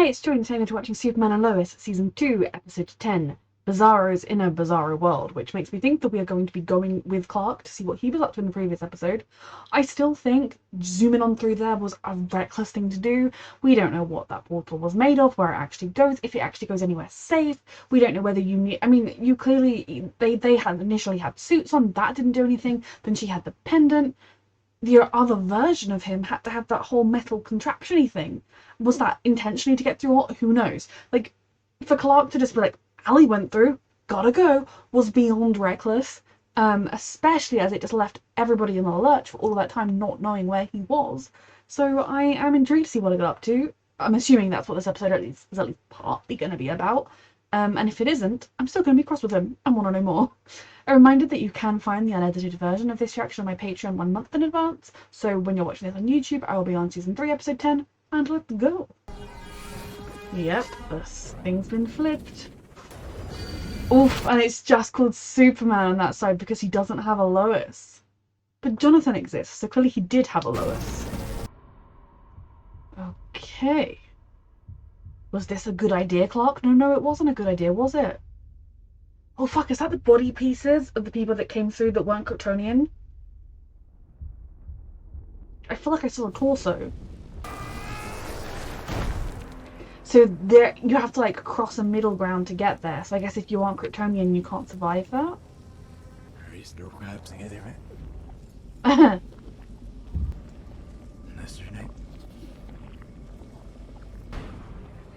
it's Joy, and today we're watching Superman and Lois, Season 2, Episode 10, Bizarros in a Bizarro World, which makes me think that we are going to be going with Clark to see what he was up to in the previous episode. I still think zooming on through there was a reckless thing to do. We don't know what that portal was made of, where it actually goes, if it actually goes anywhere safe. We don't know whether you need... I mean, you clearly... They had initially had suits on, that didn't do anything. Then she had the pendant. The other version of him had to have that whole metal contraption-y thing. Was that intentionally to get through? Who knows? Like, for Clark to just be like, Ali went through, gotta go, was beyond reckless. Especially as it just left everybody in the lurch for all that time not knowing where he was. So I am intrigued to see what I got up to. I'm assuming that's what this episode is at least partly going to be about. And if it isn't, I'm still going to be cross with him and want to know more. A reminder that you can find the unedited version of this reaction on my Patreon 1 month in advance. So when you're watching this on YouTube, I will be on Season 3, Episode 10, and let's go. Yep, this thing's been flipped. Oof, and it's just called Superman on that side because he doesn't have a Lois. But Jonathan exists, so clearly he did have a Lois. Okay. Was this a good idea, Clark? No, it wasn't a good idea, was it? Oh fuck, is that the body pieces of the people that came through that weren't Kryptonian? I feel like I saw a torso. So there, you have to like cross a middle ground to get there. So I guess if you aren't Kryptonian, you can't survive that.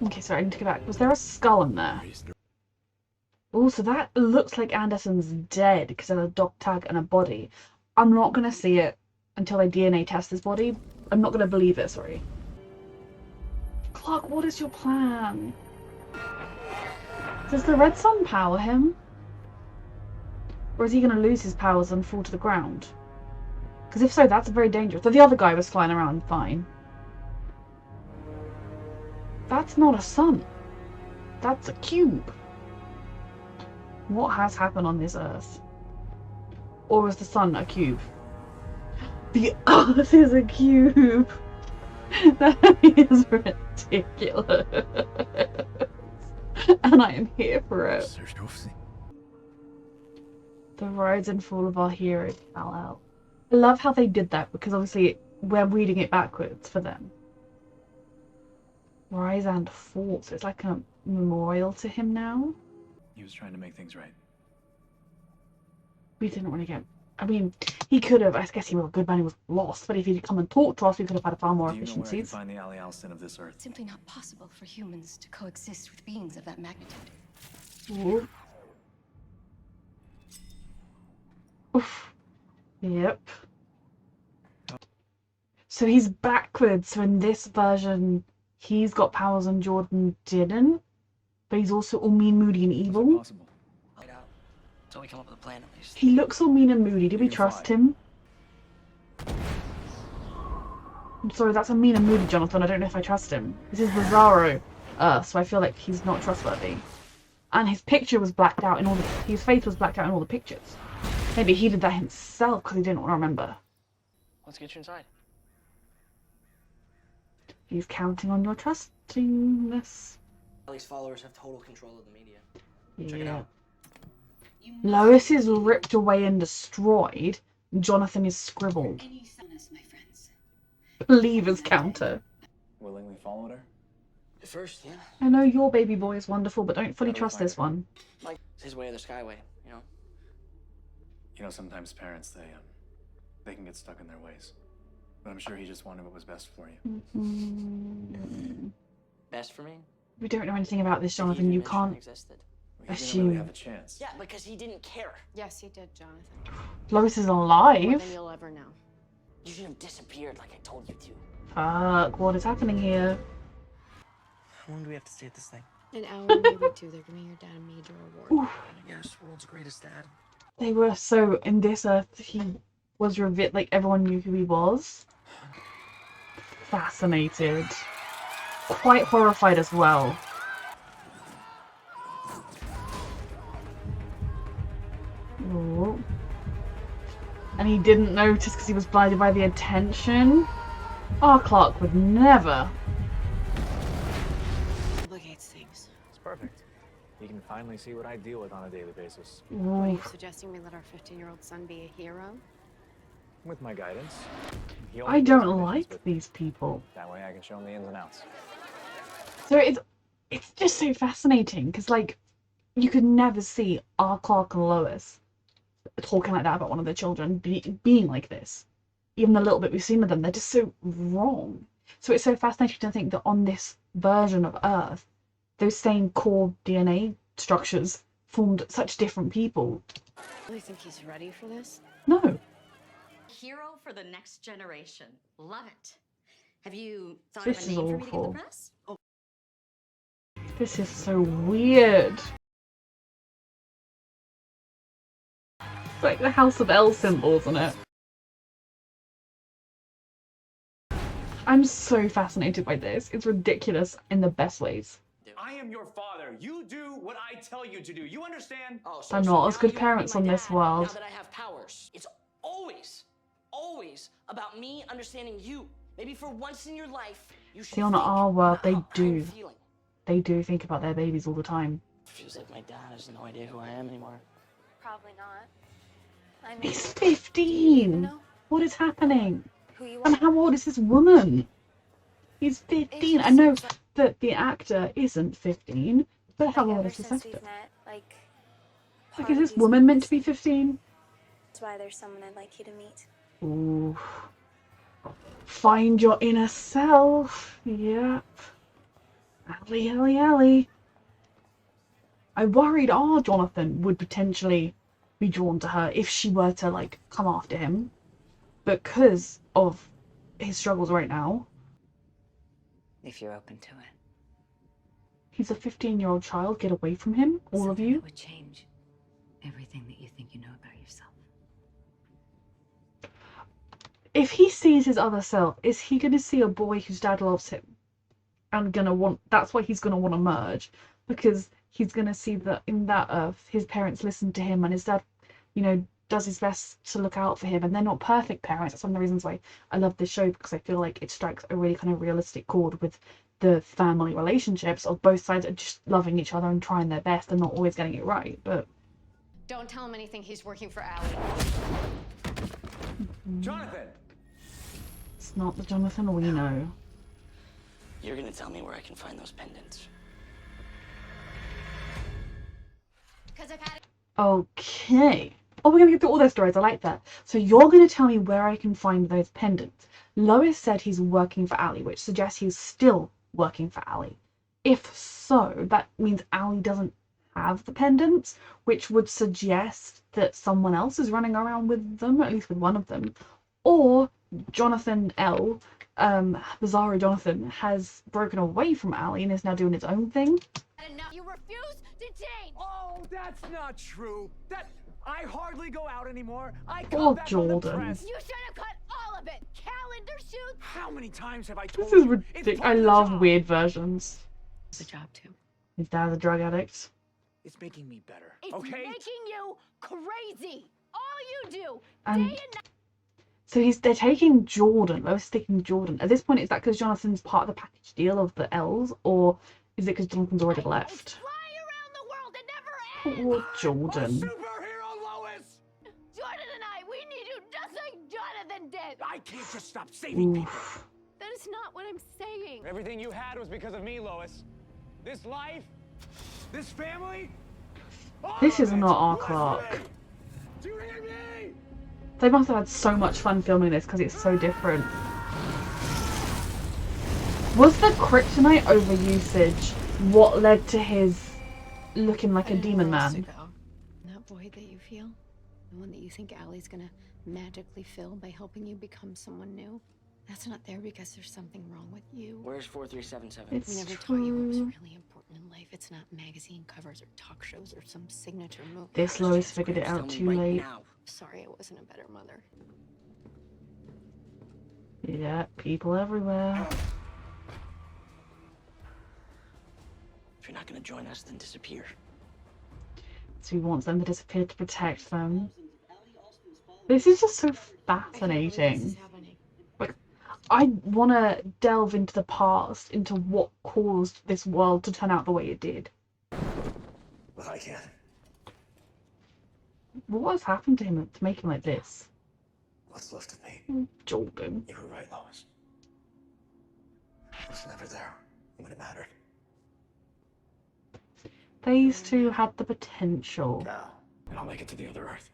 Okay, sorry, I need to go back. Was there a skull in there? Oh, so that looks like Anderson's dead because there's a dog tag and a body. I'm not going to see it until I DNA test his body. I'm not going to believe it, sorry. Clark, what is your plan? Does the red sun power him? Or is he going to lose his powers and fall to the ground? Because if so, that's very dangerous. So the other guy was flying around fine. That's not a sun. That's a cube. What has happened on this Earth? Or is the sun a cube? The Earth is a cube! That is ridiculous. And I am here for it. The rise and fall of our hero, Kal-El. I love how they did that because obviously we're reading it backwards for them. Rise and fall, so it's like a memorial to him now. He was trying to make things right. We didn't really get... I mean, he could have... I guess he was a good man, he was lost, but if he'd come and talk to us, we could have had far more efficiencies. Do you know where I can find the Ali Allison of this Earth? It's simply not possible for humans to coexist with beings of that magnitude. Ooh. Oof. Yep. So he's backwards, so in this version... He's got powers and Jordan didn't, but he's also all mean, moody, and evil. Until we come up with a plan, at least. He looks all mean and moody. Do we trust him? I'm sorry, that's a mean and moody Jonathan. I don't know if I trust him. This is Bizarro Earth, so I feel like he's not trustworthy. And his picture was blacked out in all the... His face was blacked out in all the pictures. Maybe he did that himself because he didn't want to remember. Let's get you inside. He's counting on your trustingness. Ali's followers have total control of the media. Yeah. Check it out. Lois is ripped away and destroyed. Jonathan is scribbled. Believers counter. Willingly followed her? At first, yeah. I know your baby boy is wonderful, but don't fully trust this one. Like, it's his way or the skyway, you know? You know, sometimes parents, they can get stuck in their ways. But I'm sure he just wanted what was best for you. Best for me? We don't know anything about this, Jonathan. You can't He didn't really have a chance. Yeah, because he didn't care. Yes, he did, Jonathan. Lois is More alive. than you'll ever know. You should have disappeared like I told you to. Fuck, what is happening here? How long do we have to stay at this thing? An hour, maybe two. They're giving your dad a major award. Yes, world's greatest dad. They were so... In this Earth, he was revealed... Like, everyone knew who he was. Fascinated. Quite horrified as well. Ooh. And he didn't notice because he was blinded by the attention. Our Clark would never. complicates things. It's perfect. You can finally see what I deal with on a daily basis. What, are you Oof. suggesting we let our 15-year-old son be a hero? With my guidance. He I only goes don't on missions like with- these people. That way I can show him the ins and outs. So it's just so fascinating because like you could never see R. Clark and Lois talking like that about one of their children being like this. Even the little bit we've seen of them, they're just so wrong. So it's so fascinating to think that on this version of Earth, those same core DNA structures formed such different people. Really think he's ready for this? No. Hero for the next generation. Love it. Have you thought This of a is name for me to give the awful. press? Oh, This is so weird. It's like the House of L symbol, isn't it? I'm so fascinated by this. It's ridiculous in the best ways. I am your father. You do what I tell you to do. You understand? Oh, They're not as now good you wanna be parents my on this dad world. Now that I have powers. It's always about me understanding you. Maybe for once in your life, you should See, on think our world, about they how I'm do. feeling. They do think about their babies all the time. Feels like my dad has no idea who I am anymore. Probably not. I mean, He's do you even 15! know What is happening? who you And are? how old is this woman? He's 15. I just know seems like- that the actor isn't 15, but how Like, old ever is this since actor? we've met, like, Like, part is of this you's woman been meant to be missing. 15? That's why there's someone I'd like you to meet. Ooh. Find your inner self. Yep. Ellie. I worried our Jonathan would potentially be drawn to her if she were to, like, come after him. Because of his struggles right now. If you're open to it. He's a 15-year-old child. Get away from him, all of Something you. that would change everything that you think you know about yourself. If he sees his other self, is he going to see a boy whose dad loves him? And that's why he's going to want to merge. Because he's going to see that in that Earth, his parents listen to him and his dad, does his best to look out for him. And they're not perfect parents. That's one of the reasons why I love this show, because I feel like it strikes a really kind of realistic chord with the family relationships of both sides are just loving each other and trying their best and not always getting it right. But Don't tell him anything. He's working for Allie. Jonathan! it's not the Jonathan we know. You're gonna tell me where I can find those pendants. Because I've had it. Okay. Oh, we're going to get through all their stories. I like that. So you're going to tell me where I can find those pendants. Lois said he's working for Allie, which suggests he's still working for Allie. If so, that means Allie doesn't have the pendants, which would suggest that someone else is running around with them, at least with one of them. Or Jonathan L., Bizarro Jonathan, has broken away from Allie and is now doing his own thing. Enough. You refuse to change. Oh, that's not true. I hardly go out anymore. I Poor come back on the Jordan. press. You should have cut all of it. Calendar shoots. How many times have I told This is you? It's ridiculous. part I of the love job. weird versions. It's a job too. His dad's a drug addict. It's making me better, It's okay? making you crazy. All you do, And day and night. so they're taking Jordan. Lois is taking Jordan. At this point, is that because Jonathan's part of the package deal of the L's, or is it because Jonathan's already left? Fly around the world and never end. Poor Jordan. Superhero Lois! Jordan and I, we need you just like Jonathan did. I can't just stop saving people. Oof. That is not what I'm saying. Everything you had was because of me, Lois. This life, this family. all This of is it not our was Clark. me. Do you hear me? They must have had so much fun filming this because it's so different. Was the kryptonite overusage what led to his looking like a demon man? That void that you feel, the one that you think Allie's gonna magically fill by helping you become someone new, that's not there because there's something wrong with you. Where's 4377? We It's never taught you what was true. really important in life. It's not magazine covers or talk shows or some signature movie. This Lois figured it Tell out me too right late. now. Sorry, I wasn't a better mother. Yeah, people everywhere. If you're not gonna join us, then disappear. So he wants them to disappear to protect them. This is just so I can't believe this fascinating. is happening. I want to delve into the past, into what caused this world to turn out the way it did. But I can't. What has happened to him to make him like this? What's left of me? Jordan. You were right, Lois. I was never there when it mattered. These two had the potential. Now, and I'll make it to the other Earth.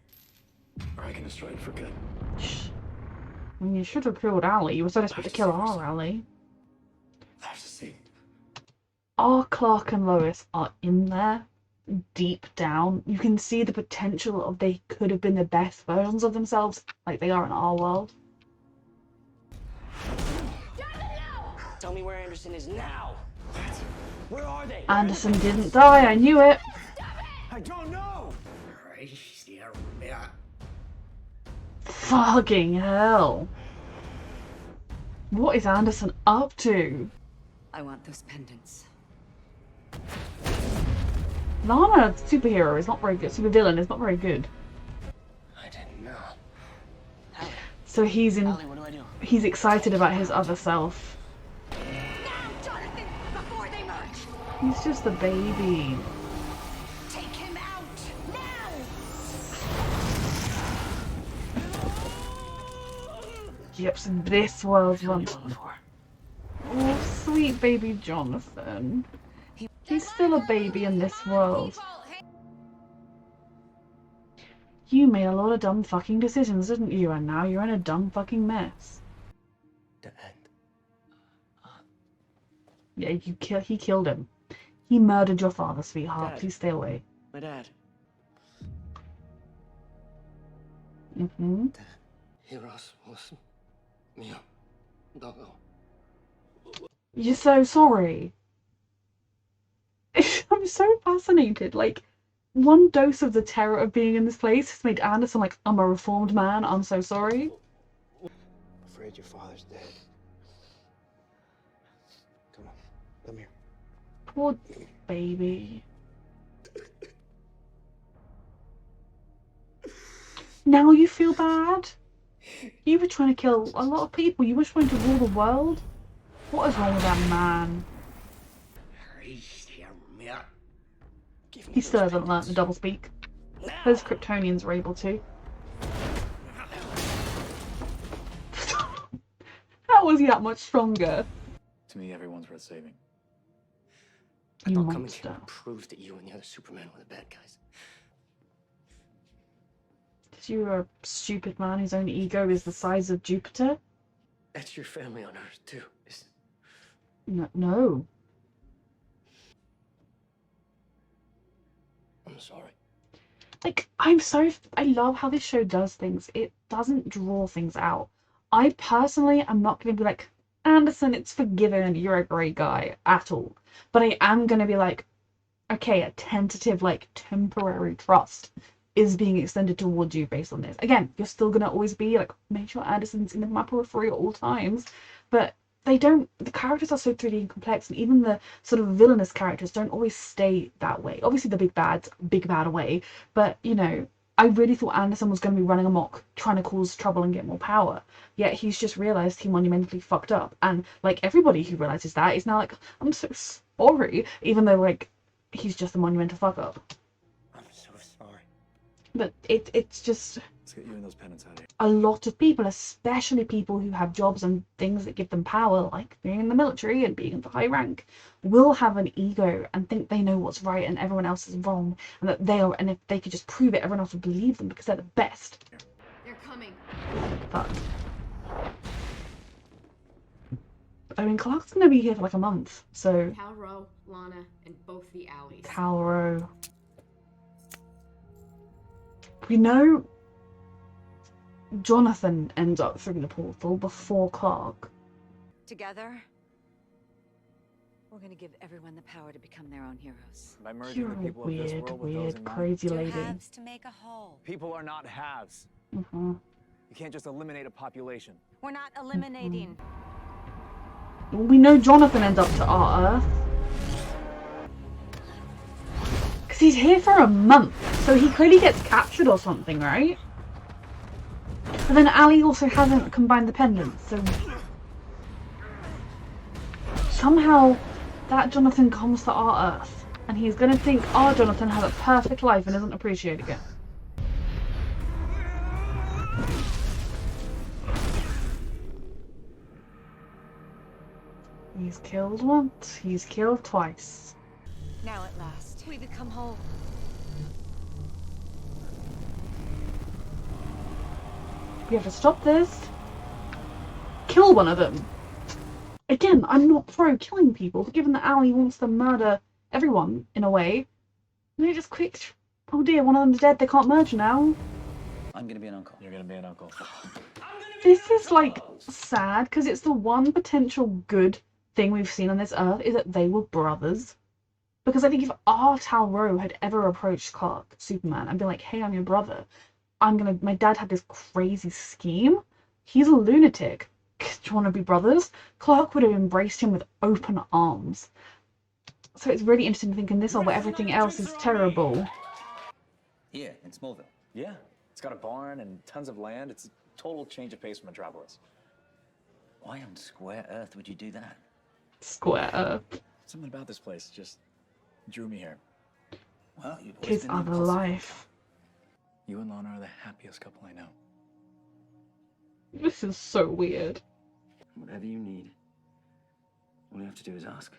Or I can destroy it for good. Shh. I mean, you should have killed Allie. You were so desperate to kill our Allie. There's a scene. Our Clark and Lois are in there, deep down. You can see the potential of they could have been the best versions of themselves, like they are in our world. Tell me where Anderson is now. Where are they? Anderson didn't die, I knew it. I don't know! Fucking hell. What is Anderson up to? I want those pendants. Lana, superhero, is not very good. Supervillain is not very good. I didn't know. So he's Allie, what do I do? he's excited about his other self. Now, Jonathan, before they merge! He's just a baby. Take him out! Now! Yep, so this world's once before. Oh, sweet baby Jonathan. He's still a baby in this world. You made a lot of dumb fucking decisions, didn't you? And now you're in a dumb fucking mess. The end. Yeah, he killed him. He murdered your father, sweetheart. Dad. Please stay away. My dad. Mm-hmm. Heroes was mío. Dogo. You're so sorry. I'm so fascinated. Like, one dose of the terror of being in this place has made Anderson like, I'm a reformed man. I'm so sorry. I'm afraid your father's dead. Come on, come here. Poor baby. Now you feel bad? You were trying to kill a lot of people. You were trying to rule the world. What is wrong with that man? He still hasn't learnt the doublespeak. Those Kryptonians were able to. How was he that much stronger? To me, everyone's worth saving. I You thought coming monster. here proved that you and the other Supermen were the bad guys. You're a stupid man whose own ego is the size of Jupiter? That's your family on Earth too, isn't it? No. I'm sorry. Like, I love how this show does things. It doesn't draw things out. I personally am not going to be like, Anderson, it's forgiven, you're a great guy, at all. But I am going to be like, okay, a tentative, like, temporary trust is being extended towards you based on this. Again, you're still going to always be like, make sure Anderson's in my periphery at all times. But the characters are so 3D and complex, and even the sort of villainous characters don't always stay that way. Obviously the big bad away, but you know, I really thought Anderson was going to be running amok, trying to cause trouble and get more power. Yet he's just realised he monumentally fucked up, and like everybody who realises that is now like, I'm so sorry, even though like he's just a monumental fuck up. I'm so sorry. But it's just Let's get you and those pendants out of here. a lot of people, especially people who have jobs and things that give them power, like being in the military and being of high rank, will have an ego and think they know what's right and everyone else is wrong, and that they are, and if they could just prove it, everyone else would believe them because they're the best. They're coming. But I mean, Clark's gonna be here for like a month, so Calro, Lana, and both the Alleys. Calro. We know Jonathan ends up through the portal before Clark. Together, we're gonna give everyone the power to become their own heroes. By merging You're the a people of this world with those weird, in mine. crazy lady. To make a whole. People are not halves. Mm-hmm. You can't just eliminate a population. We're not eliminating. We know Jonathan ends up to our Earth. Because he's here for a month, so he clearly gets captured or something, right? But then Allie also hasn't combined the pendants, so somehow that Jonathan comes to our Earth, and he's gonna think our Jonathan has a perfect life and isn't appreciating it. He's killed once, he's killed twice. Now at last, we become whole. We have to stop this. Kill one of them. Again, I'm not pro killing people, but given that Ali wants to murder everyone in a way, just quick. Oh dear, one of them's dead. They can't merge now. I'm gonna be an uncle. You're gonna be an uncle. This is like sad because it's the one potential good thing we've seen on this Earth is that they were brothers. Because I think if our Tal Rho had ever approached Clark, Superman, and been like, "Hey, I'm your brother. My dad had this crazy scheme. He's a lunatic. Do you want to be brothers?" Clark would have embraced him with open arms. So it's really interesting to think in this world where everything else is terrible. Here, in Smallville. Yeah, it's got a barn and tons of land. It's a total change of pace from Metropolis. Why on square Earth would you do that? Square Earth. Something about this place just drew me here. Well, you've always His been other impulsive. life. You and Lana are the happiest couple I know. This is so weird. Whatever you need, all you have to do is ask.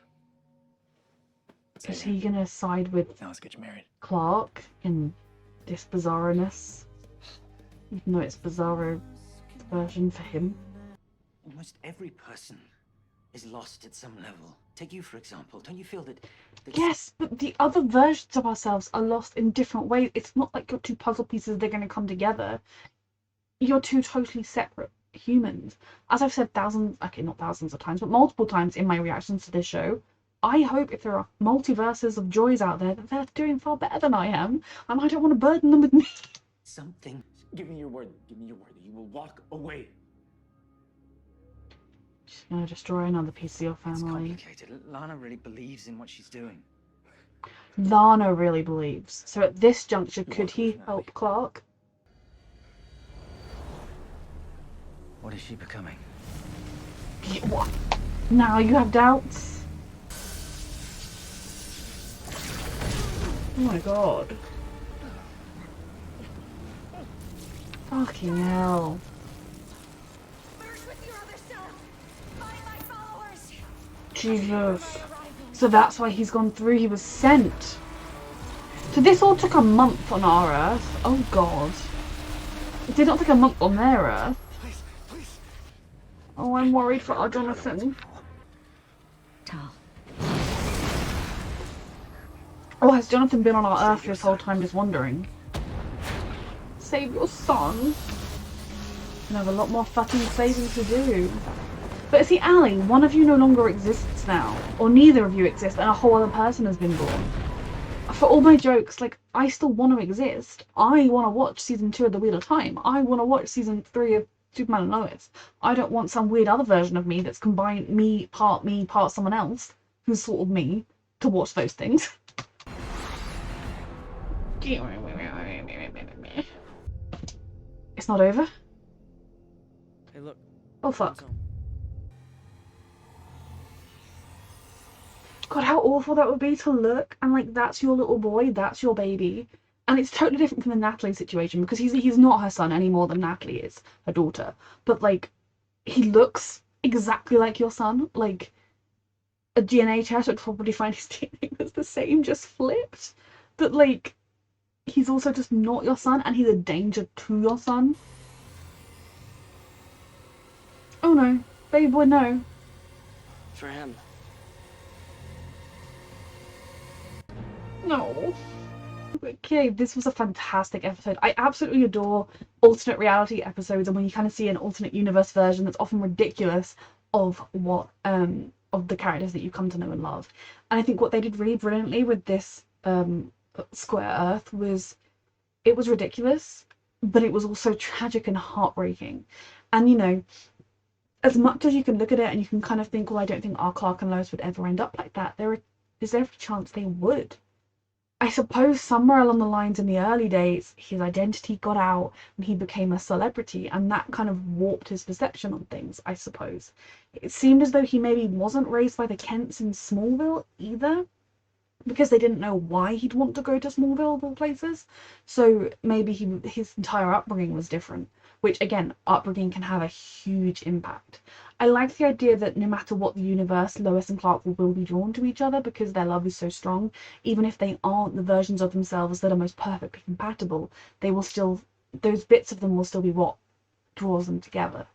Is he gonna side with Now let's get you married. Clark in this bizarreness? Even though it's Bizarro version for him. Almost every person is lost at some level. Take you, for example. Don't you feel that... Yes, but the other versions of ourselves are lost in different ways. It's not like your two puzzle pieces, they're going to come together. You're two totally separate humans. As I've said not thousands of times, but multiple times in my reactions to this show, I hope if there are multiverses of Joys out there that they're doing far better than I am, and I don't want to burden them with me. Something... Give me your word. Give me your word that you will walk away. She's going to destroy another piece of your It's family. complicated. Lana really believes in what she's doing. Lana really believes. So at this juncture, could he help Clark? What is she becoming? What? Now you have doubts? Oh my god. Fucking hell. Jesus. So that's why he's gone through, he was sent. So this all took a month on our Earth. Oh god. It did not take a month on their Earth. Oh, I'm worried for our Jonathan. Tal. Oh, has Jonathan been on our Earth this whole time just wondering? Save your son. You have a lot more fucking saving to do. But see, Ali, one of you no longer exists now. Or neither of you exist and a whole other person has been born. For all my jokes, like, I still want to exist. I want to watch season 2 of The Wheel of Time. I want to watch season 3 of Superman and Lois. I don't want some weird other version of me that's combined me, part someone else, who's sort of me, to watch those things. It's not over? Hey, look. Oh fuck. God, how awful that would be to look and like that's your little boy, that's your baby. And it's totally different from the Natalie situation because he's not her son any more than Natalie is her daughter. But like, he looks exactly like your son. Like, a DNA test would probably find his DNA was the same, just flipped. But like, he's also just not your son and he's a danger to your son. Oh no, baby boy, no. For him. No. Okay, this was a fantastic episode. I absolutely adore alternate reality episodes and when you kind of see an alternate universe version that's often ridiculous of what of the characters that you come to know and love. And I think what they did really brilliantly with this Square Earth was it was ridiculous, but it was also tragic and heartbreaking. And you know, as much as you can look at it and you can kind of think, well, I don't think our Clark and Lois would ever end up like that, is there a chance they would? I suppose somewhere along the lines in the early days, his identity got out and he became a celebrity, and that kind of warped his perception on things, I suppose. It seemed as though he maybe wasn't raised by the Kents in Smallville either, because they didn't know why he'd want to go to Smallville of all places. So maybe his entire upbringing was different, which again, upbringing can have a huge impact. I like the idea that no matter what the universe, Lois and Clark will be drawn to each other because their love is so strong. Even if they aren't the versions of themselves that are most perfectly compatible, they will still, those bits of them will still be what draws them together.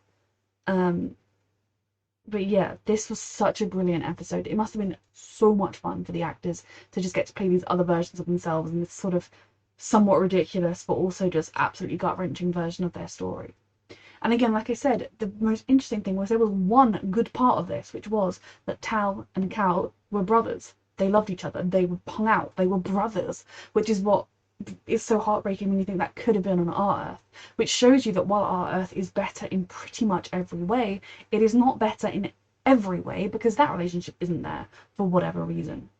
But yeah, this was such a brilliant episode. It must have been so much fun for the actors to just get to play these other versions of themselves in this sort of somewhat ridiculous but also just absolutely gut-wrenching version of their story. And again, like I said, the most interesting thing was there was one good part of this, which was that Tal and Cal were brothers. They loved each other. They were hung out. They were brothers, which is what is so heartbreaking when you think that could have been on our Earth, which shows you that while our Earth is better in pretty much every way, it is not better in every way because that relationship isn't there for whatever reason.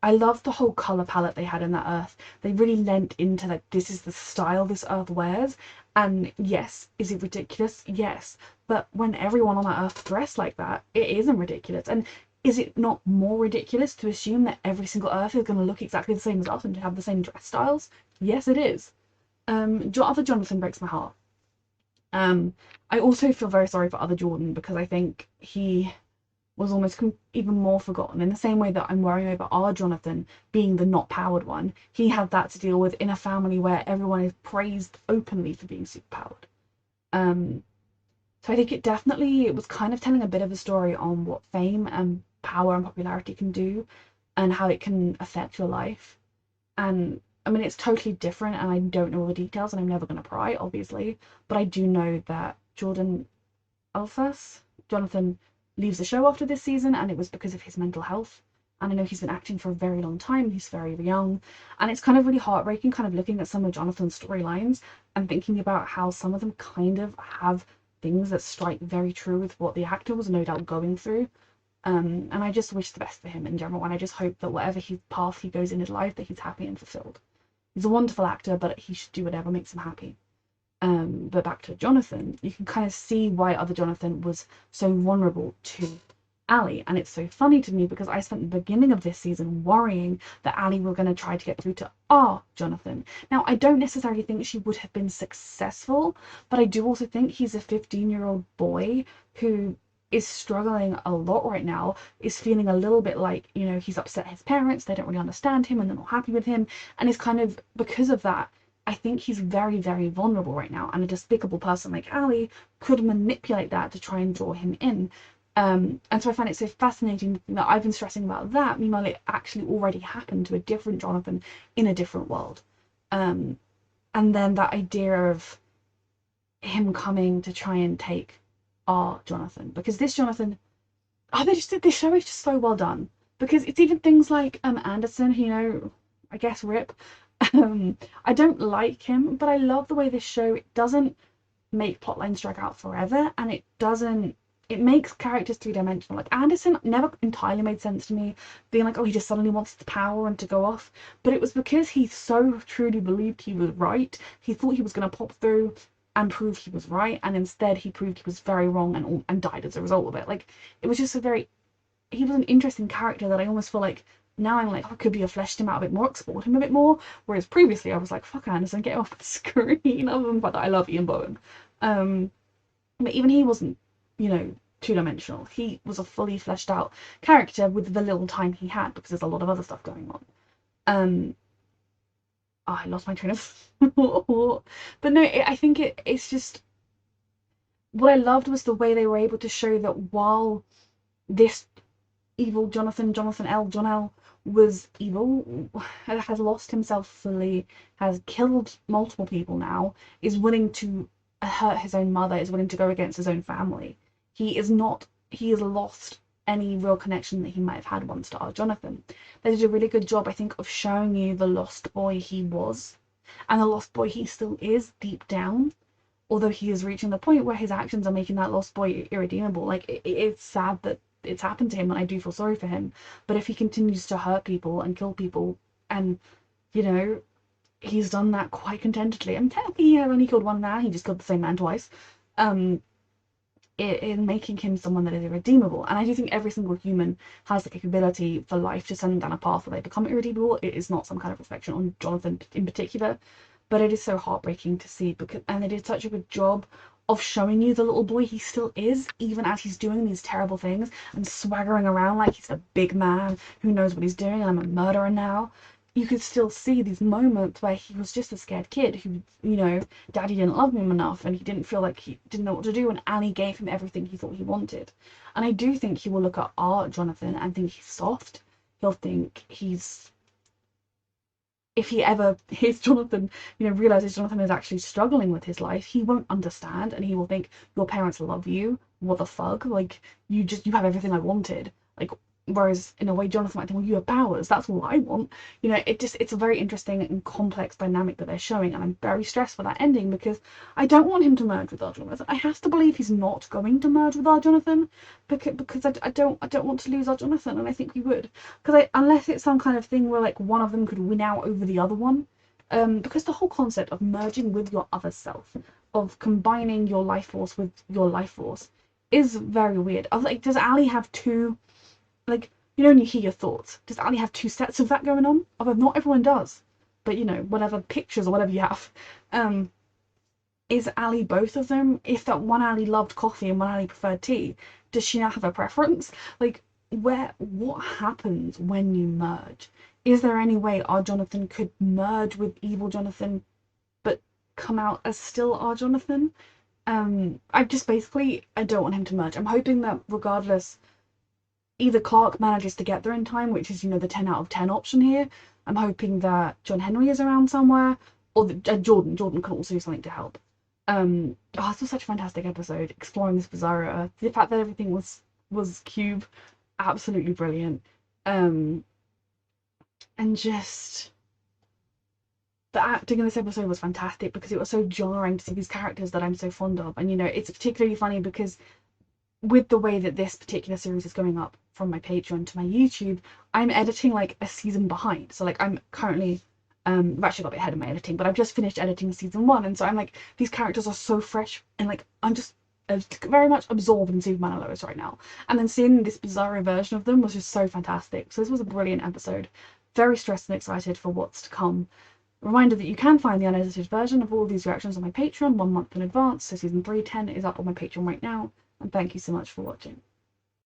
I love the whole color palette they had in that Earth. They really lent into like, this is the style this Earth wears. And yes, is it ridiculous? Yes. But when everyone on that Earth dressed like that, it isn't ridiculous. And is it not more ridiculous to assume that every single Earth is going to look exactly the same as us and to have the same dress styles? Yes, it is. Other Jonathan breaks my heart. I also feel very sorry for other Jordan because I think he was almost even more forgotten. In the same way that I'm worrying over our Jonathan being the not powered one, he had that to deal with in a family where everyone is praised openly for being superpowered. So I think it was kind of telling a bit of a story on what fame and power and popularity can do and how it can affect your life. And I mean, it's totally different and I don't know all the details and I'm never going to pry, obviously, but I do know that Jonathan leaves the show after this season and it was because of his mental health. And I know he's been acting for a very long time, he's very young, and it's kind of really heartbreaking kind of looking at some of Jonathan's storylines and thinking about how some of them kind of have things that strike very true with what the actor was no doubt going through. And I just wish the best for him in general, and I just hope that whatever path he goes in his life, that he's happy and fulfilled. He's a wonderful actor, but he should do whatever makes him happy. But back to Jonathan, you can kind of see why other Jonathan was so vulnerable to Allie, and it's so funny to me because I spent the beginning of this season worrying that Allie were going to try to get through to our Jonathan. Now, I don't necessarily think she would have been successful, but I do also think he's a 15-year-old boy who is struggling a lot right now, is feeling a little bit like, you know, he's upset his parents, they don't really understand him and they're not happy with him, and is kind of, because of that, I think he's very, very vulnerable right now, and a despicable person like Allie could manipulate that to try and draw him in. And so I find it so fascinating that I've been stressing about that, meanwhile it actually already happened to a different Jonathan in a different world. And then that idea of him coming to try and take our Jonathan, because this Jonathan, this show is just so well done, because it's even things like Anderson, you know, I guess rip. I don't like him, but I love the way this show, it doesn't make plotlines drag out forever, and it makes characters three-dimensional. Like Anderson never entirely made sense to me, being like, oh, he just suddenly wants the power and to go off, but it was because he so truly believed he was right. He thought he was going to pop through and prove he was right, and instead he proved he was very wrong and died as a result of it. Like, it was just he was an interesting character that I almost feel like now I'm like, oh, could be have fleshed him out a bit more, explored him a bit more, whereas previously I was like, fuck Anderson, get off the screen, other than the fact that I love Ian Bohen. But even he wasn't, you know, two-dimensional. He was a fully fleshed out character with the little time he had, because there's a lot of other stuff going on. I lost my train of thought. But no, I think it's just, what I loved was the way they were able to show that while this evil John L, was evil, has lost himself fully, has killed multiple people now, is willing to hurt his own mother, is willing to go against his own family. He has lost any real connection that he might have had once to our Jonathan. They did a really good job, I think, of showing you the lost boy he was, and the lost boy he still is deep down, although he is reaching the point where his actions are making that lost boy irredeemable. Like, it's sad that it's happened to him, and I do feel sorry for him. But if he continues to hurt people and kill people, and, you know, he's done that quite contentedly. And technically he only killed one man, he just killed the same man twice. In making him someone that is irredeemable. And I do think every single human has the capability for life to send them down a path where they become irredeemable. It is not some kind of reflection on Jonathan in particular, but it is so heartbreaking to see, because, and they did such a good job of showing you the little boy he still is, even as he's doing these terrible things and swaggering around like he's a big man who knows what he's doing, and I'm a murderer now. You could still see these moments where he was just a scared kid who, you know, daddy didn't love him enough and he didn't feel like he didn't know what to do, and Annie gave him everything he thought he wanted. And I do think he will look at our Jonathan and think he's soft. He'll think he's, if he ever hears Jonathan, you know, realizes Jonathan is actually struggling with his life, he won't understand, and he will think, your parents love you, what the fuck, like, you have everything I wanted, like, whereas in a way Jonathan might think, well, you have powers, that's all I want. You know, it's a very interesting and complex dynamic that they're showing, and I'm very stressed for that ending, because I don't want him to merge with our Jonathan. I have to believe he's not going to merge with our Jonathan, because I don't want to lose our Jonathan, and I think we would, because unless it's some kind of thing where like one of them could win out over the other one, because the whole concept of merging with your other self, of combining your life force with your life force, is very weird. I was like, does Ali have two, like, you know, when you hear your thoughts, does Ali have two sets of that going on? Although not everyone does, but you know, whatever pictures or whatever you have, is Ali both of them? If that one Ali loved coffee and one Ali preferred tea, does she now have a preference? Like, what happens when you merge? Is there any way our Jonathan could merge with evil Jonathan, but come out as still our Jonathan? I don't want him to merge. I'm hoping that regardless, either Clark manages to get there in time, which is, you know, the 10 out of 10 option here. I'm hoping that John Henry is around somewhere, or that Jordan can also do something to help. This was such a fantastic episode, exploring this bizarre Earth. The fact that everything was cube, absolutely brilliant. And just the acting in this episode was fantastic, because it was so jarring to see these characters that I'm so fond of. And, you know, it's particularly funny because with the way that this particular series is going up from my Patreon to my YouTube, I'm editing like a season behind. So like I'm currently, I've actually got a bit ahead of my editing, but I've just finished editing season 1, and so I'm like, these characters are so fresh, and like I'm just very much absorbed in Superman and Lois right now. And then seeing this bizarre version of them was just so fantastic. So this was a brilliant episode. Very stressed and excited for what's to come. Reminder that you can find the unedited version of all of these reactions on my Patreon 1 month in advance. So season 310 is up on my Patreon right now. And thank you so much for watching.